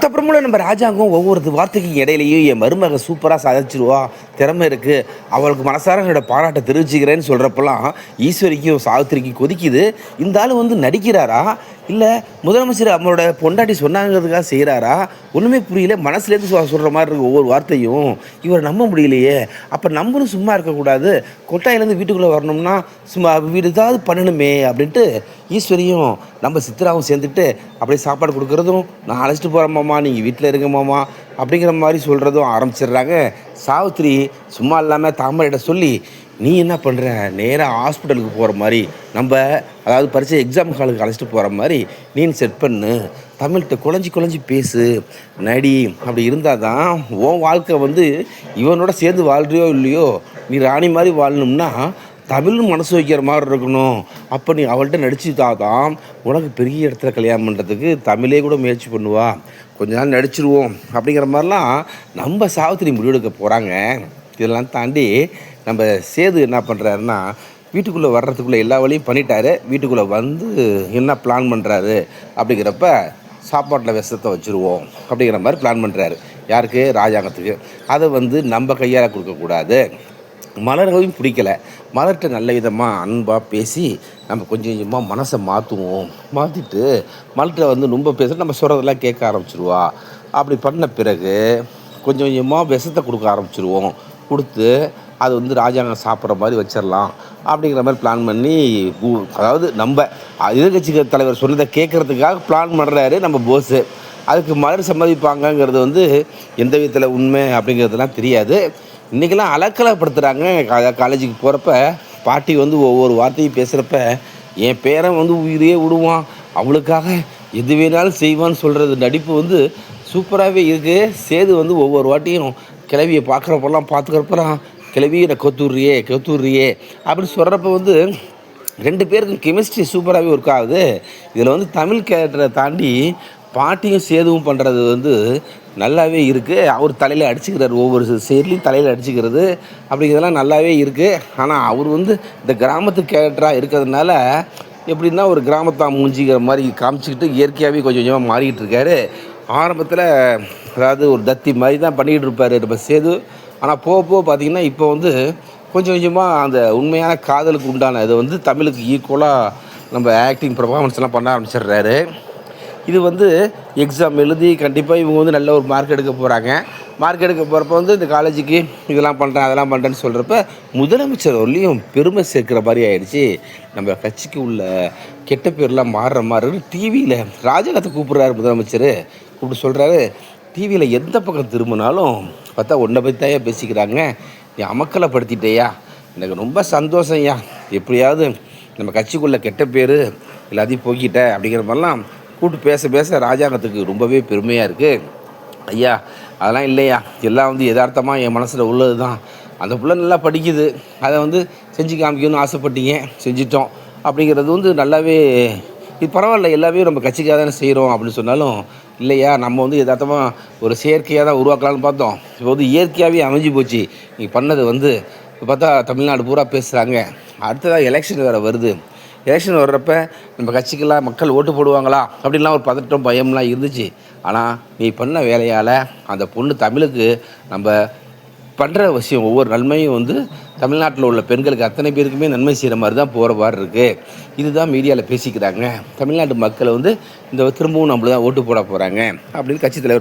அதுக்கப்புறமும் நம்ம ராஜாங்கம் ஒவ்வொரு வார்த்தைக்கும் இடையிலையும் என் மருமக சூப்பராக சாதிச்சிருவா, திறமை இருக்குது, அவளுக்கு மனசார என்னோட பாராட்டை தெரிவிச்சுக்கிறேன்னு சொல்கிறப்பெல்லாம் ஈஸ்வரிக்கும் சாவித்திரிக்கும் கொதிக்குது. இந்த ஆள் வந்து நடிக்கிறாரா, இல்லை முதலமைச்சர் அவங்களோட பொண்டாட்டி சொன்னாங்கிறதுக்காக செய்கிறாரா, ஒன்றுமே புரியல. மனசுலேருந்து சொல்கிற மாதிரி இருக்குது ஒவ்வொரு வார்த்தையும். இவரை நம்ப முடியலையே. அப்போ நம்பணும், சும்மா இருக்கக்கூடாது, கொட்டாயிலேருந்து வீட்டுக்குள்ளே வரணும்னா சும்மா வீடு ஏதாவது பண்ணணுமே அப்படின்ட்டு ஈஸ்வரியும் நம்ம சித்ராவும் சேர்ந்துட்டு அப்படியே சாப்பாடு கொடுக்குறதும், நான் அழைச்சிட்டு போகிறேன் மாமா, நீங்கள் வீட்டில் இருங்க மாமா அப்படிங்கிற மாதிரி சொல்கிறதும் ஆரம்பிச்சிடுறாங்க. சாவித்திரி சும்மா இல்லாமல் தாமரையிட சொல்லி, நீ என்ன பண்ணுற, நேராக ஹாஸ்பிட்டலுக்கு போகிற மாதிரி, நம்ம அதாவது பரீட்சை எக்ஸாம் ஹாலுக்கு அழைச்சிட்டு போகிற மாதிரி நீ செட் பண்ணு, தமிழ்கிட்ட குழஞ்சி குழஞ்சி பேசு, நடி, அப்படி இருந்தால் தான் உன் வாழ்க்கை வந்து இவனோட சேர்ந்து வாழ்றியோ இல்லையோ, நீ ராணி மாதிரி வாழணும்னா தமிழும் மனசு வைக்கிற மாதிரி இருக்கணும். அப்போ நீ அவள்கிட்ட நடிச்சுதான் உனக்கு பெரிய இடத்துல கல்யாணம் பண்ணுறதுக்கு தமிழே கூட முயற்சி பண்ணுவா, கொஞ்ச நாள் நடிச்சிருவோம் அப்படிங்கிற மாதிரிலாம் நம்ம சாவித்திரி முடிவெடுக்க போகிறாங்க. இதெல்லாம் தாண்டி நம்ம சேது என்ன பண்ணுறாருன்னா, வீட்டுக்குள்ளே வர்றதுக்குள்ளே எல்லா வழியும் பண்ணிட்டாரு. வீட்டுக்குள்ளே வந்து என்ன பிளான் பண்ணுறாரு அப்படிங்கிறப்ப, சாப்பாட்டில் விஷத்தை வச்சுருவோம் அப்படிங்கிற மாதிரி பிளான் பண்ணுறாரு. யாருக்கு? ராஜாங்கத்துக்கு. அதை வந்து நம்ம கையால் கொடுக்கக்கூடாது. மலர்களையும் பிடிக்கலை. மலர்கிட்ட நல்ல விதமாக அன்பாக பேசி நம்ம கொஞ்சம் கொஞ்சமாக மனசை மாற்றுவோம். மாற்றிட்டு மலர்கிட்ட வந்து ரொம்ப பேச நம்ம சொல்கிறதெல்லாம் கேட்க ஆரம்பிச்சிருவா. அப்படி பண்ண பிறகு கொஞ்சம் கொஞ்சமாக விஷத்தை கொடுக்க ஆரம்பிச்சிருவோம். கொடுத்து அது வந்து ராஜாங்கம் சாப்பிட்ற மாதிரி வச்சிடலாம் அப்படிங்கிற மாதிரி பிளான் பண்ணி, அதாவது நம்ம எதிர்கட்சி தலைவர் சொன்னதை கேட்குறதுக்காக பிளான் பண்ணுறாரு நம்ம போஸு. அதுக்கு மலர் சம்மதிப்பாங்கங்கிறது வந்து எந்த விதத்தில் உண்மை அப்படிங்கிறதுலாம் தெரியாது. இன்றைக்கெல்லாம் அலக்கலப்படுத்துகிறாங்க. காலேஜுக்கு போகிறப்ப பாட்டி வந்து ஒவ்வொரு வார்த்தையும் பேசுகிறப்ப, என் பேரன் வந்து உயிரையே விடுவான், அவளுக்காக எது வேணாலும் செய்வான்னு சொல்கிறது நடிப்பு வந்து சூப்பராகவே இருக்குது. சேது வந்து ஒவ்வொரு வாட்டியும் கிளவியை பார்த்துக்கிறப்பெல்லாம் கிளவி என்னை கொத்துட்றியே அப்படின்னு சொல்கிறப்ப வந்து ரெண்டு பேருக்கும் கெமிஸ்ட்ரி சூப்பராகவே ஒர்க் ஆகுது. இதில் வந்து தமிழ் கேரக்டரை தாண்டி பாட்டியும் சேதுவும் பண்ணுறது வந்து நல்லாவே இருக்குது. அவர் தலையில் அடிச்சுக்கிறார், ஒவ்வொரு சேர்லையும் தலையில் அடிச்சுக்கிறது அப்படிங்கிறதெல்லாம் நல்லாவே இருக்குது. ஆனால் அவர் வந்து இந்த கிராமத்து கேரக்டராக இருக்கிறதுனால எப்படின்னா ஒரு கிராமத்தான் மூஞ்சிக்கிற மாதிரி காமிச்சிக்கிட்டு இயற்கையாகவே கொஞ்சம் கொஞ்சமாக மாறிக்கிட்டு இருக்காரு. ஆரம்பத்தில் அதாவது ஒரு தத்தி மாதிரி தான் பண்ணிக்கிட்டு இருப்பார் நம்ம சேது. ஆனால் போக போக பார்த்திங்கன்னா இப்போ வந்து கொஞ்சம் கொஞ்சமாக அந்த உண்மையான காதலுக்கு உண்டான இதை வந்து தமிழுக்கு ஈக்குவலாக நம்ம ஆக்டிங் பர்ஃபார்மன்ஸ்லாம் பண்ண ஆரம்பிச்சிடுறாரு. இது வந்து எக்ஸாம் எழுதி கண்டிப்பாக இவங்க வந்து நல்ல ஒரு மார்க் எடுக்க போகிறாங்க. மார்க் எடுக்க போகிறப்ப வந்து இந்த காலேஜுக்கு இதெல்லாம் பண்ணுறேன் அதெல்லாம் பண்ணுறேன்னு சொல்கிறப்ப முதலமைச்சர் வரலையும் பெருமை சேர்க்குற மாதிரி ஆயிடுச்சு. நம்ம கட்சிக்கு உள்ள கெட்ட பேர்லாம் மாறுற மாதிரி டிவியில் ராஜகாத்தை கூப்பிட்றாரு முதலமைச்சர். கூப்பிட்டு சொல்கிறாரு, டிவியில் எந்த பக்கம் திரும்பினாலும் பார்த்தா உன்னை பற்றி தான் பேசிக்கிறாங்க, நீ அமக்கலைப்படுத்திட்டேயா, எனக்கு ரொம்ப சந்தோஷம் ஐயா, எப்படியாவது நம்ம கட்சிக்குள்ளே கெட்ட பேர் எல்லாத்தையும் போக்கிட்ட அப்படிங்கிற மாதிரிலாம் கூப்பிட்டு பேச ராஜாங்கத்துக்கு ரொம்பவே பெருமையாக இருக்குது. ஐயா அதெல்லாம் இல்லையா, எல்லாம் வந்து யதார்த்தமாக என் மனசில் உள்ளது தான். அந்த பிள்ளை நல்லா படிக்குது, அதை வந்து செஞ்சு காமிக்கணும்னு ஆசைப்பட்டீங்க, செஞ்சிட்டோம் அப்படிங்கிறது வந்து நல்லாவே இது பரவாயில்ல, எல்லாமே நம்ம கட்சிக்காக தானே செய்கிறோம் அப்படின்னு சொன்னாலும், இல்லையா நம்ம வந்து யதார்த்தமாக ஒரு செயற்கையாக தான் உருவாக்கலான்னு பார்த்தோம், இப்போ வந்து இயற்கையாகவே அமைஞ்சு போச்சு. நீங்கள் பண்ணது வந்து இப்போ பார்த்தா தமிழ்நாடு பூரா பேசுகிறாங்க. அடுத்ததாக எலெக்ஷன் வேறு வருது. எலெக்ஷன் வர்றப்ப நம்ம கட்சிக்கெல்லாம் மக்கள் ஓட்டு போடுவாங்களா அப்படின்லாம் ஒரு பதட்டம் பயம்லாம் இருந்துச்சு. ஆனால் நீ பண்ண வேலையால் அந்த பொண்ணு தமிழுக்கு நம்ம பண்ணுற விஷயம் ஒவ்வொரு நன்மையும் வந்து தமிழ்நாட்டில் உள்ள பெண்களுக்கு அத்தனை பேருக்குமே நன்மை செய்கிற மாதிரி தான் போகிற மாதிரி இருக்குது. இதுதான் மீடியாவில் பேசிக்கிறாங்க. தமிழ்நாட்டு மக்களை வந்து இந்த திரும்பவும் நம்மள தான் ஓட்டு போட போகிறாங்க அப்படின்னு கட்சி தலைவர்